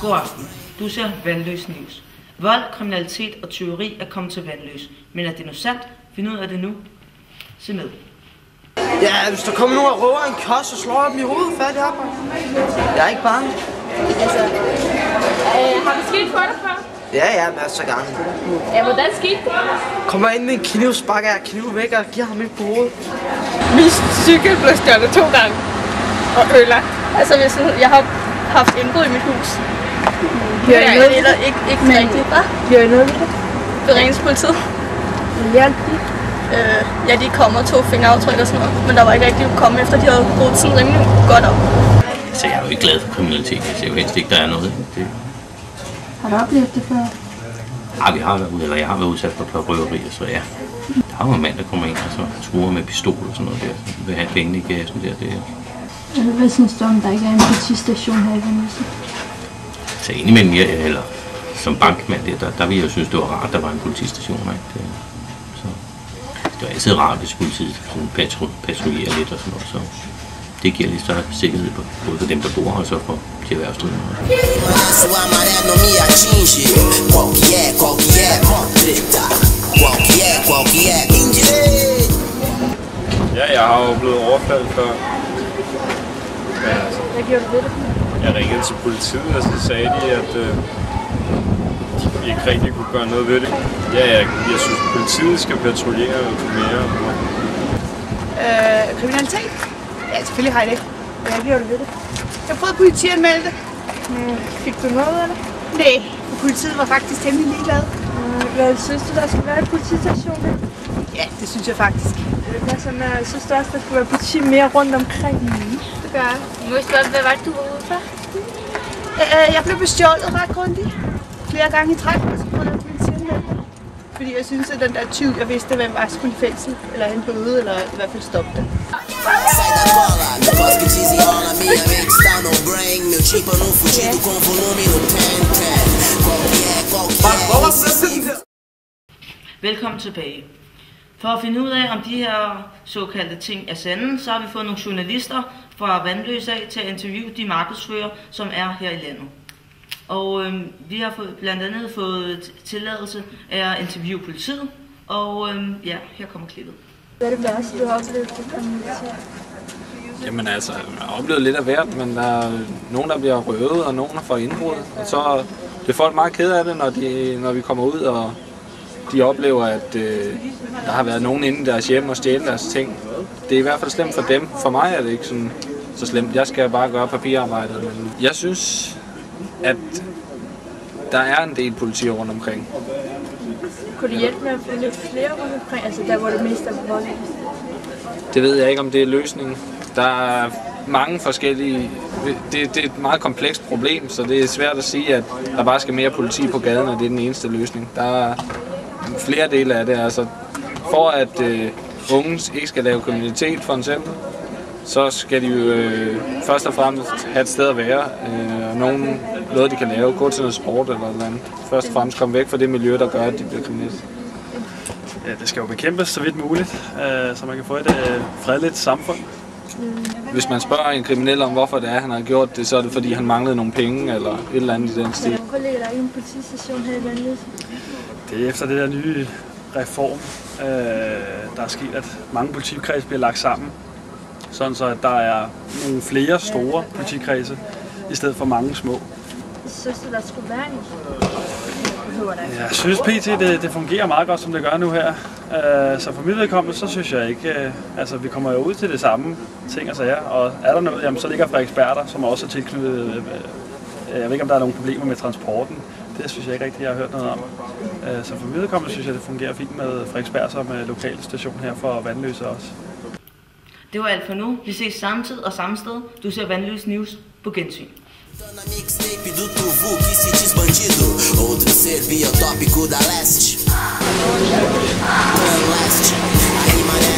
God aften. Du ser Vandløs News. Vold, kriminalitet og tyveri er kommet til Vandløs. Men er det nu sandt? Find ud af det nu. Se med. Ja, hvis der kommer nogen og røver en kiosk, så slår jeg dem i hovedet fat i arbejde. Jeg er ikke bange. Altså, har det sket for dig før? Ja, masser af gange. Ja, hvordan skete det? Kommer ind med en kniv, sparker jeg kniv væk og giver ham et på hovedet. Min cykel blev stjålet 2 gange. Og ødelagt. Altså, jeg har haft indbrud i mit hus. Gør I noget eller ikke rigtigt, hva'? Gør I noget ved det? Beregningspolitiet. Hjalp de? Ja, de kom og tog fingeraftryk og sådan noget. Men der var ikke rigtig at komme efter, de havde brugt sådan rimelig godt op. Så jeg er jo ikke glad for kriminalitet. Jeg ser jo helst ikke, der er noget. Det... Har du oplevet det før? Ja, jeg har været udsat for røverier, så ja. Der er jo en mand, der kommer ind og så truer med pistol og sådan noget der. Så vil have pengene i gassen der. Hvad synes du om, der ikke er en politistation her i Vandløs? Så indimellem, eller som bankmand der ville jeg synes, det var rart, der var en politistation. Ikke? Så det var altid rart, hvis politiet patruljerer lidt og sådan noget. Så det giver lidt større sikkerhed både for dem, der bor og så for de erhvervsdrivende. Ja, jeg har jo blevet overfaldet før. Hvad gjorde du ved det? Jeg ringede til politiet, og så sagde de, at de ikke rigtig kunne gøre noget ved det. Ja, jeg synes, at politiet skal patruljere mere. Kriminalitet? Ja, selvfølgelig har jeg det. Hvad gjorde du ved det? Jeg prøvede politianmelde det. Fik du noget af det? Nej, for politiet var faktisk temmelig ligeglad. Hvad synes du, der skal være en politistation her? Ja, det synes jeg faktisk. Jeg synes også, der skulle være politi mere rundt omkring. Det gør jeg. Må jeg spørge, hvad var det, du var ude for? Jeg blev bestjålet ret grundigt. Flere gange i træk, og så prøvede jeg politianmelde det. Fordi jeg synes, at den der tyv, jeg vidste, hvem var, skulle i fængsel, eller en bøde, eller i hvert fald stoppe det. Sai da cola, meu cosque desenrola, minha mente está no brain. Meu tipo no fudido com volume no ten. Velkommen tilbage. For at finde ud af, om de her såkaldte ting er sande, så har vi fået nogle journalister fra Vandløs af til at interviewe de markedsfører, som er her i landet. Og vi har blandt andet fået tilladelse af at interviewe politiet, og ja, her kommer klippet. Hvad er det værste, du har oplevet for kriminalitet? Jamen altså, jeg har oplevet lidt af hvert, men der er nogen, der bliver røvet, og nogen, der får indbrud. Og så bliver folk meget ked af det, når vi kommer ud, og de oplever, at der har været nogen inde i deres hjem og stjæle deres ting. Det er i hvert fald slemt for dem. For mig er det ikke sådan, så slemt. Jeg skal bare gøre papirarbejdet. Men jeg synes, at der er en del politi rundt omkring. Kunne du hjælpe med at få lidt flere rundt omkring? Altså der, hvor det mest er voldeligt? Det ved jeg ikke, om det er løsningen. Der er mange forskellige... Det er et meget komplekst problem, så det er svært at sige, at der bare skal mere politi på gaden, og det er den eneste løsning. Der er flere dele af det. Altså, for at unge ikke skal lave kriminalitet, for eksempel, så skal de jo først og fremmest have et sted at være. Noget de kan lave, gå til noget sport eller noget andet. Først og fremmest komme væk fra det miljø, der gør, at de bliver kriminelle. Ja, det skal jo bekæmpes så vidt muligt, så man kan få et fredeligt samfund. Hvis man spørger en kriminel om, hvorfor det er, han har gjort det, så er det fordi, han manglede nogle penge eller et eller andet i den stil. Hvorfor ligger der ikke en politistation her i Vandløs? Det er efter det der nye reform, der er sket, at mange politikredse bliver lagt sammen. Sådan så, at der er nogle flere store politikredse, i stedet for mange små. Synes du, der skulle være en? Jeg synes pt. Det fungerer meget godt, som det gør nu her. Så for mit vedkommende, så synes jeg ikke... Altså, vi kommer jo ud til det samme ting og sager, og er der noget, jamen, så ligger Frederiksberg, som også er tilknyttet... Jeg ved ikke, om der er nogle problemer med transporten. Det synes jeg ikke rigtigt, jeg har hørt noget om. Så for mit vedkommende synes jeg, det fungerer fint med Frederiksberg som lokal station her for Vandløse også. Det var alt for nu. Vi ses samme tid og samme sted. Du ser Vandløs News på gensyn. Na mixtape do Tuvu que se diz bandido. Outro ser biotópico da leste. Leste. Ei, mané,